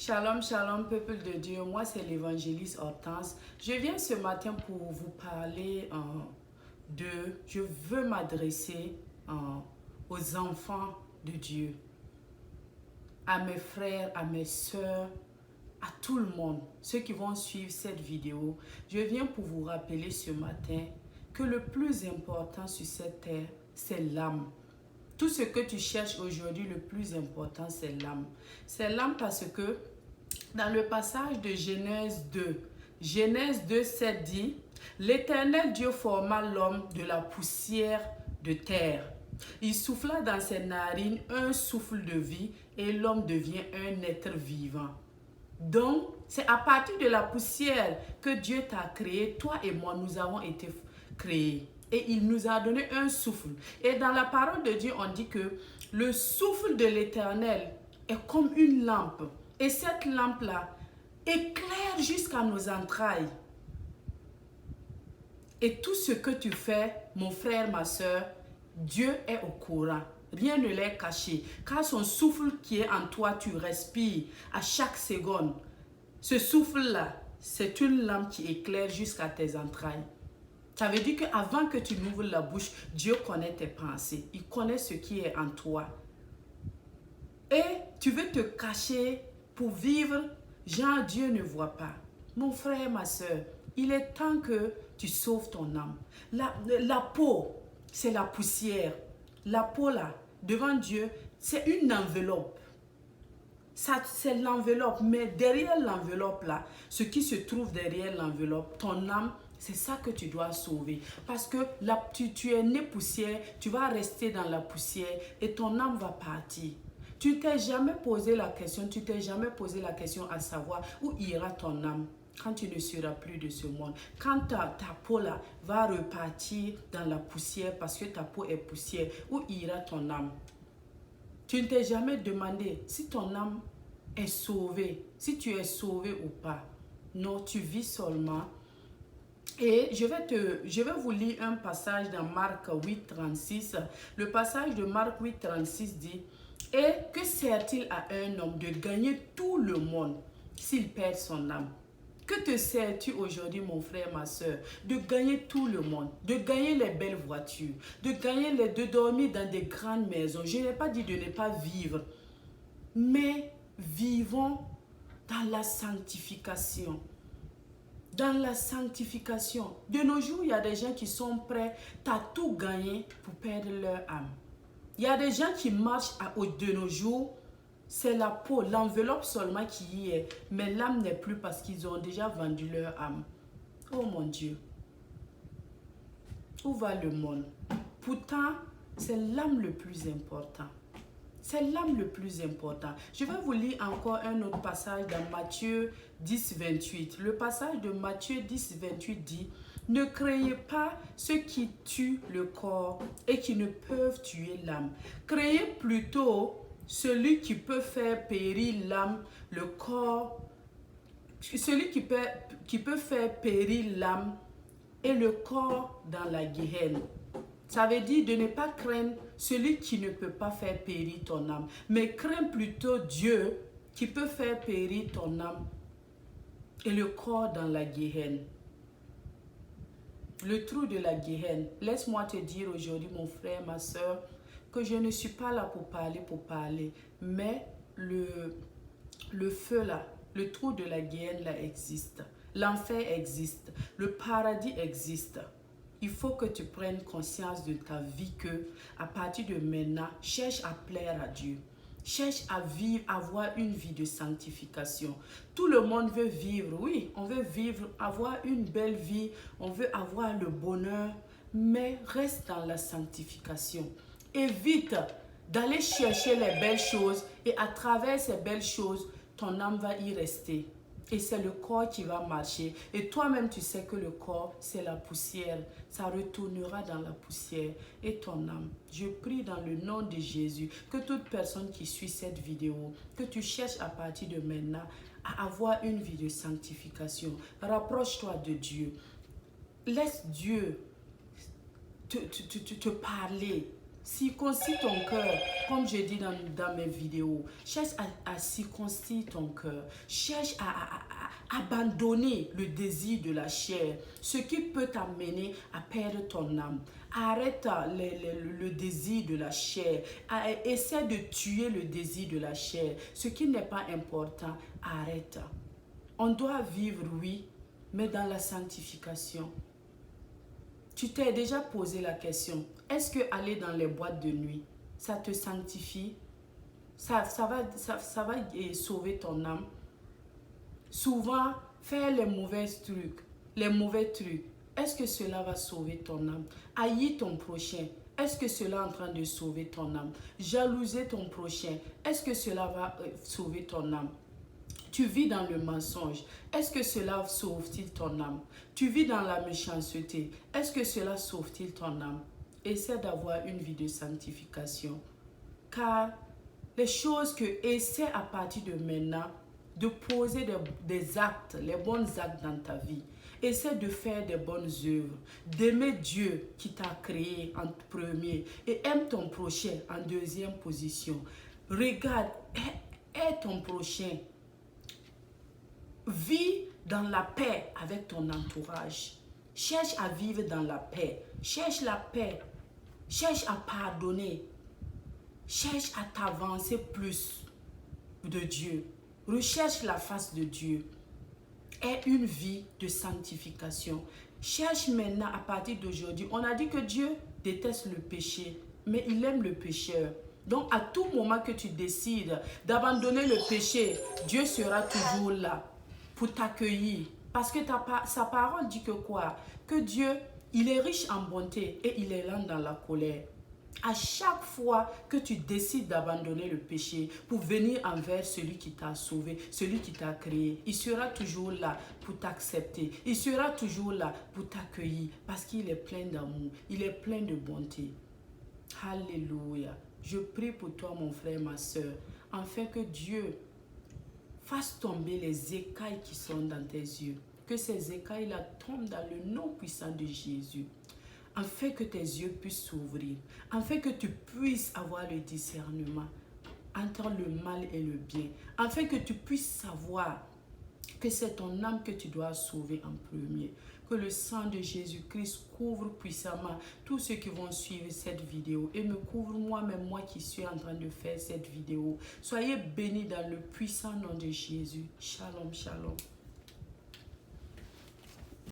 Shalom, shalom, peuple de Dieu. Moi, c'est l'évangéliste Hortense. Je viens ce matin pour vous parler je veux m'adresser aux enfants de Dieu, à mes frères, à mes sœurs, à tout le monde, ceux qui vont suivre cette vidéo. Je viens pour vous rappeler ce matin que le plus important sur cette terre, c'est l'âme. Tout ce que tu cherches aujourd'hui, le plus important, c'est l'âme. C'est l'âme parce que dans le passage de Genèse 2, 7 dit, l'Éternel Dieu forma l'homme de la poussière de terre. Il souffla dans ses narines un souffle de vie et l'homme devient un être vivant. Donc, c'est à partir de la poussière que Dieu t'a créé. Toi et moi, nous avons été créés. Et il nous a donné un souffle. Et dans la parole de Dieu, on dit que le souffle de l'Éternel est comme une lampe. Et cette lampe-là éclaire jusqu'à nos entrailles. Et tout ce que tu fais, mon frère, ma soeur, Dieu est au courant. Rien ne l'est caché. Car son souffle qui est en toi, tu respires à chaque seconde. Ce souffle-là, c'est une lampe qui éclaire jusqu'à tes entrailles. Ça veut dire qu'avant que tu n'ouvres la bouche, Dieu connaît tes pensées. Il connaît ce qui est en toi. Et tu veux te cacher pour vivre, genre Dieu ne voit pas. Mon frère, ma soeur, il est temps que tu sauves ton âme. La peau, c'est la poussière. La peau là, devant Dieu, c'est une enveloppe. Ça, c'est l'enveloppe, mais derrière l'enveloppe là, ce qui se trouve derrière l'enveloppe, ton âme, c'est ça que tu dois sauver. Parce que là, tu es né poussière, tu vas rester dans la poussière et ton âme va partir. Tu t'es jamais posé la question, à savoir où ira ton âme quand tu ne seras plus de ce monde. Quand ta peau là va repartir dans la poussière parce que ta peau est poussière, où ira ton âme? Tu ne t'es jamais demandé si ton âme est sauvée, si tu es sauvé ou pas. Non, tu vis seulement. Et je vais vous lire un passage dans Marc 8, 36. Le passage de Marc 8, 36 dit, « Et que sert-il à un homme de gagner tout le monde s'il perd son âme? » Que te sers-tu aujourd'hui, mon frère, ma soeur, de gagner tout le monde, de gagner les belles voitures, de dormir dans des grandes maisons? Je n'ai pas dit de ne pas vivre, mais vivons dans la sanctification. Dans la sanctification. De nos jours, il y a des gens qui sont prêts à tout gagner pour perdre leur âme. Il y a des gens qui marchent de nos jours. C'est la peau, l'enveloppe seulement qui y est. Mais l'âme n'est plus parce qu'ils ont déjà vendu leur âme. Oh mon Dieu. Où va le monde? Pourtant, c'est l'âme le plus important. C'est l'âme le plus important. Je vais vous lire encore un autre passage dans Matthieu 10, 28. Le passage de Matthieu 10, 28 dit, « Ne craignez pas ceux qui tuent le corps et qui ne peuvent tuer l'âme. Craignez plutôt celui qui peut faire périr l'âme, le corps, celui qui peut faire périr l'âme et le corps dans la guéhenne. » Ça veut dire de ne pas craindre celui qui ne peut pas faire périr ton âme, mais crains plutôt Dieu qui peut faire périr ton âme et le corps dans la guéhenne. Le trou de la guéhenne. Laisse-moi te dire aujourd'hui, mon frère, ma soeur, que je ne suis pas là pour parler, mais le feu là, le trou de la guéhenne là existe. L'enfer existe, le paradis existe. Il faut que tu prennes conscience de ta vie que, à partir de maintenant, cherche à plaire à Dieu. Cherche à vivre, avoir une vie de sanctification. Tout le monde veut vivre, oui, on veut vivre, avoir une belle vie, on veut avoir le bonheur, mais reste dans la sanctification. Évite d'aller chercher les belles choses et à travers ces belles choses, ton âme va y rester. Et c'est le corps qui va marcher. Et toi-même, tu sais que le corps, c'est la poussière. Ça retournera dans la poussière. Et ton âme, je prie dans le nom de Jésus, que toute personne qui suit cette vidéo, que tu cherches à partir de maintenant à avoir une vie de sanctification. Rapproche-toi de Dieu. Laisse Dieu te parler. Circoncis ton cœur, comme je dis dans mes vidéos. Cherche à circoncire ton cœur. Cherche à abandonner le désir de la chair, ce qui peut t'amener à perdre ton âme. Arrête le désir de la chair. Essaie de tuer le désir de la chair. Ce qui n'est pas important, arrête. On doit vivre, oui, mais dans la sanctification. Tu t'es déjà posé la question, est-ce que aller dans les boîtes de nuit, ça te sanctifie? Ça va sauver ton âme? Souvent, faire les mauvais trucs, est-ce que cela va sauver ton âme? Haïr ton prochain, est-ce que cela est en train de sauver ton âme? Jalouser ton prochain, est-ce que cela va sauver ton âme? Tu vis dans le mensonge, est-ce que cela sauve-t-il ton âme? Tu vis dans la méchanceté, est-ce que cela sauve-t-il ton âme? Essaie d'avoir une vie de sanctification. Car les choses que essaie à partir de maintenant, de poser des actes, les bons actes dans ta vie. Essaie de faire des bonnes œuvres, d'aimer Dieu qui t'a créé en premier et aime ton prochain en deuxième position. Regarde, aide ton prochain. Vis dans la paix avec ton entourage. Cherche à vivre dans la paix. Cherche la paix. Cherche à pardonner. Cherche à t'avancer plus de Dieu. Recherche la face de Dieu. Aie une vie de sanctification. Cherche maintenant à partir d'aujourd'hui. On a dit que Dieu déteste le péché, mais il aime le pécheur. Donc à tout moment que tu décides d'abandonner le péché, Dieu sera toujours là pour t'accueillir. Parce que sa parole dit que quoi? Que Dieu, il est riche en bonté et il est lent dans la colère. À chaque fois que tu décides d'abandonner le péché pour venir envers celui qui t'a sauvé, celui qui t'a créé, il sera toujours là pour t'accepter. Il sera toujours là pour t'accueillir parce qu'il est plein d'amour, il est plein de bonté. Alléluia. Je prie pour toi, mon frère, ma soeur, afin que Dieu fasse tomber les écailles qui sont dans tes yeux. Que ces écailles-là tombent dans le nom puissant de Jésus. Afin que tes yeux puissent s'ouvrir. Afin que tu puisses avoir le discernement entre le mal et le bien. Afin que tu puisses savoir que c'est ton âme que tu dois sauver en premier. Que le sang de Jésus-Christ couvre puissamment tous ceux qui vont suivre cette vidéo et me couvre moi-même, moi qui suis en train de faire cette vidéo. Soyez bénis dans le puissant nom de Jésus. Shalom, shalom.